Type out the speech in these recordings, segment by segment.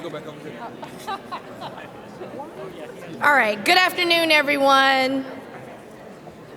All right, good afternoon, everyone.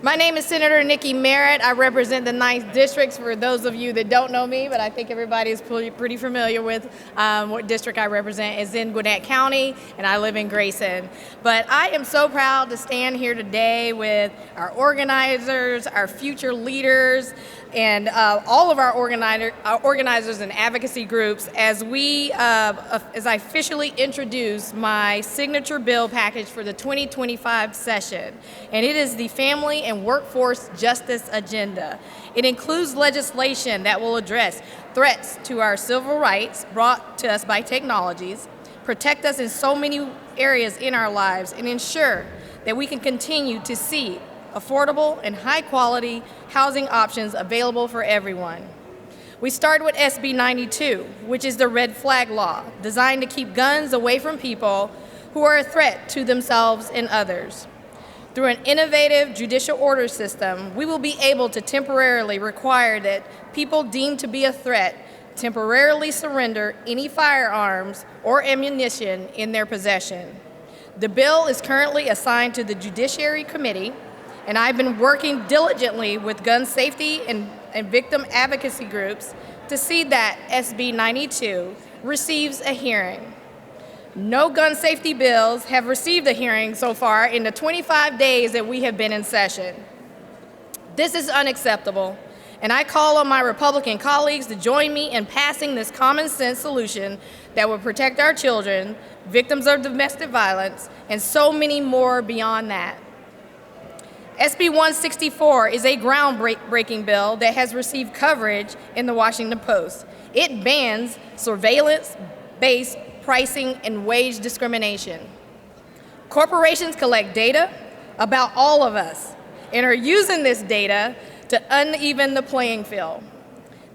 My name is Senator Sen.Merritt. I represent the 9th District for those of you that don't know me, but I think everybody is pretty familiar with what district I represent. Is in Gwinnett County, and I live in Grayson. But I am so proud to stand here today with our organizers, our future leaders, and all of our organizers and advocacy groups as I officially introduce my signature bill package for the 2025 session. And it is the Family and Workforce Justice Agenda. It includes legislation that will address threats to our civil rights brought to us by technologies, protect us in so many areas in our lives, and ensure that we can continue to see affordable and high-quality housing options available for everyone. We start with SB 92, which is the red flag law, designed to keep guns away from people who are a threat to themselves and others. Through an innovative judicial order system, we will be able to temporarily require that people deemed to be a threat temporarily surrender any firearms or ammunition in their possession. The bill is currently assigned to the Judiciary Committee, and I've been working diligently with gun safety and victim advocacy groups to see that SB 92 receives a hearing. No gun safety bills have received a hearing so far in the 25 days that we have been in session. This is unacceptable, and I call on my Republican colleagues to join me in passing this common sense solution that will protect our children, victims of domestic violence, and so many more beyond that. SB 164 is a groundbreaking bill that has received coverage in the Washington Post. It bans surveillance-based pricing and wage discrimination. Corporations collect data about all of us and are using this data to uneven the playing field.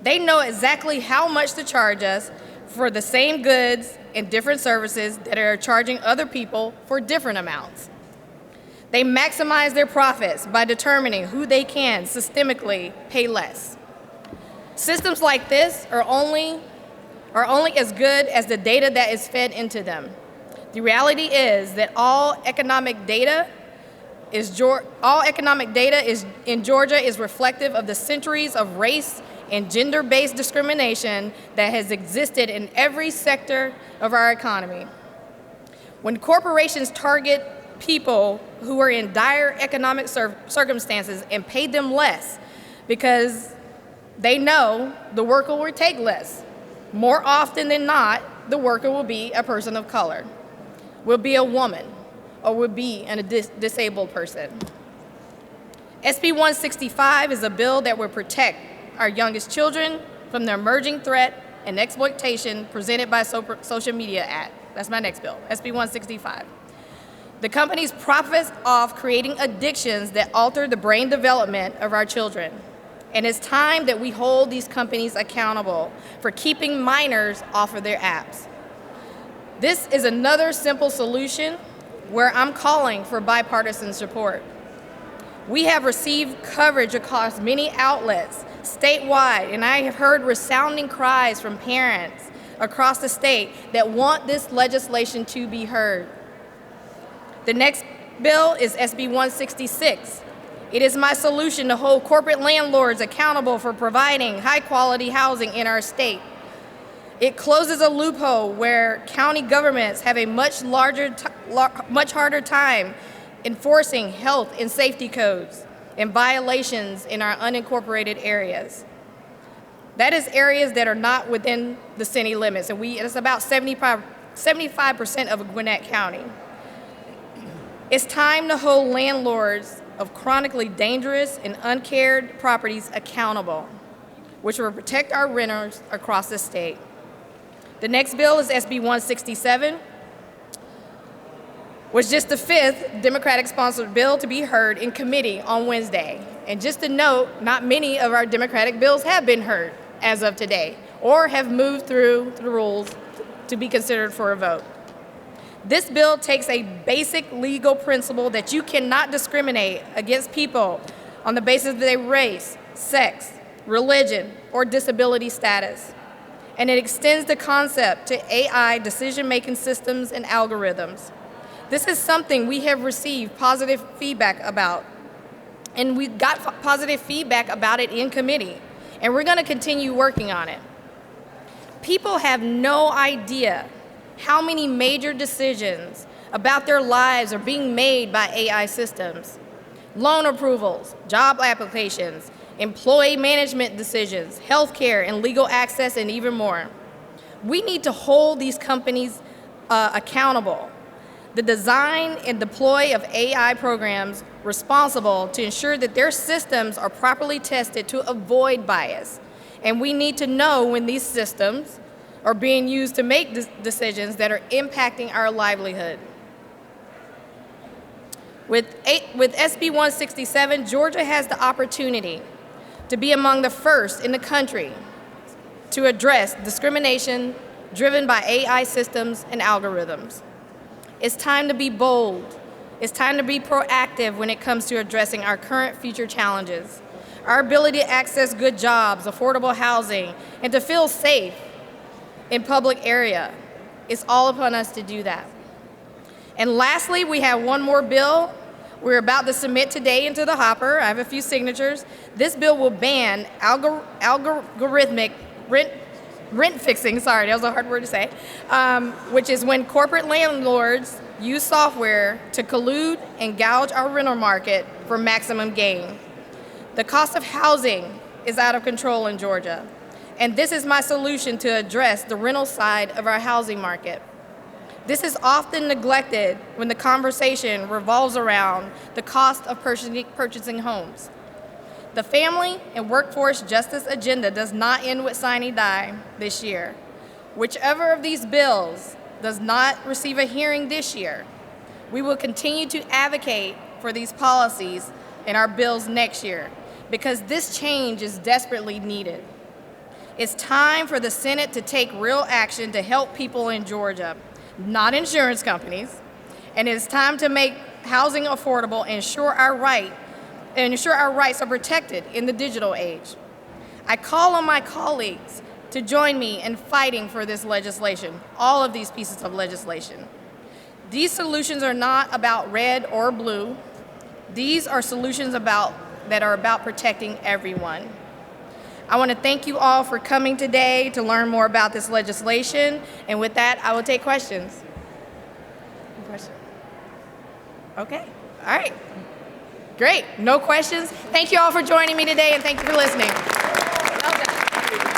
They know exactly how much to charge us for the same goods and different services that are charging other people for different amounts. They maximize their profits by determining who they can systemically pay less. Systems like this are only as good as the data that is fed into them. The reality is that all economic data in Georgia is reflective of the centuries of race and gender-based discrimination that has existed in every sector of our economy. When corporations target people who are in dire economic circumstances and pay them less because they know the worker will take less, more often than not, the worker will be a person of color, will be a woman, or will be a disabled person. SB 165 is a bill that will protect our youngest children from the emerging threat and exploitation presented by social media act. That's my next bill, SB 165. The companies profit off creating addictions that alter the brain development of our children. And it's time that we hold these companies accountable for keeping minors off of their apps. This is another simple solution where I'm calling for bipartisan support. We have received coverage across many outlets statewide, and I have heard resounding cries from parents across the state that want this legislation to be heard. The next bill is SB 166. It is my solution to hold corporate landlords accountable for providing high-quality housing in our state. It closes a loophole where county governments have a much harder time enforcing health and safety codes and violations in our unincorporated areas. That is areas that are not within the city limits, and it's about 75% of Gwinnett County. It's time to hold landlords of chronically dangerous and uncared properties accountable, which will protect our renters across the state. The next bill is SB 167, was just the 5th Democratic-sponsored bill to be heard in committee on Wednesday. And just to note, not many of our Democratic bills have been heard as of today, or have moved through the rules to be considered for a vote. This bill takes a basic legal principle that you cannot discriminate against people on the basis of their race, sex, religion, or disability status. and it extends the concept to AI decision-making systems and algorithms. This is something we have received positive feedback about, and we got positive feedback about it in committee, and we're going to continue working on it. People have no idea how many major decisions about their lives are being made by AI systems. Loan approvals, job applications, employee management decisions, healthcare and legal access, and even more. We need to hold these companies accountable. The design and deploy of AI programs responsible to ensure that their systems are properly tested to avoid bias. And we need to know when these systems are being used to make decisions that are impacting our livelihood. With SB 167, Georgia has the opportunity to be among the first in the country to address discrimination driven by AI systems and algorithms. It's time to be bold. It's time to be proactive when it comes to addressing our current future challenges. Our ability to access good jobs, affordable housing, and to feel safe in public area. It's all upon us to do that. And lastly, we have one more bill we're about to submit today into the hopper. I have a few signatures. This bill will ban algorithmic rent fixing, sorry, that was a hard word to say, which is when corporate landlords use software to collude and gouge our rental market for maximum gain. The cost of housing is out of control in Georgia, and this is my solution to address the rental side of our housing market. This is often neglected when the conversation revolves around the cost of purchasing homes. The Family and Workforce Justice agenda does not end with sine die this year. Whichever of these bills does not receive a hearing this year, we will continue to advocate for these policies in our bills next year because this change is desperately needed. It's time for the Senate to take real action to help people in Georgia, not insurance companies, and it's time to make housing affordable and ensure our rights are protected in the digital age. I call on my colleagues to join me in fighting for this legislation, all of these pieces of legislation. These solutions are not about red or blue. These are solutions that are about protecting everyone. I want to thank you all for coming today to learn more about this legislation. And with that, I will take questions. Okay, all right. Great, no questions. Thank you all for joining me today and thank you for listening. Well done.